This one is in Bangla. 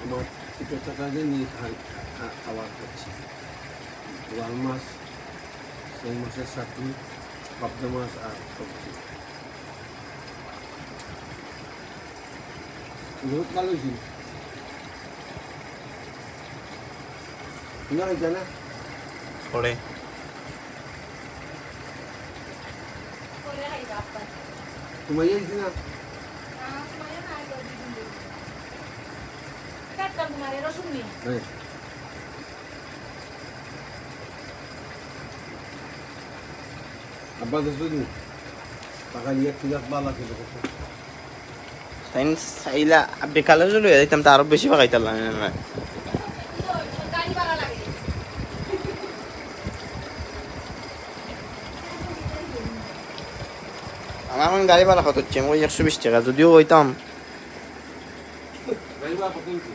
তোমার ছোটো টাকা দিয়ে নিয়ে খাবার খাচ্ছি ওয়াল মাছ সেই মাছের চাটনি পাবদা মাছ আর সবজি বহুত ভালো হয়েছিল না হয়েছে না পরে তোমার হয়েছে না হ্যাঁ আব্বা দেখছো টাকা নিয়ে ঠিক আছে ভালো আছে সাইন্স আইলা আপনি কালো চলে যাইতাম তো আরো বেশি পাকাইতাম না আমার এখন গাড়ি ভাড়া কত হচ্ছে ওই 120 টাকা যদিও হইতাম গাড়ি ভাড়া কত হয়েছে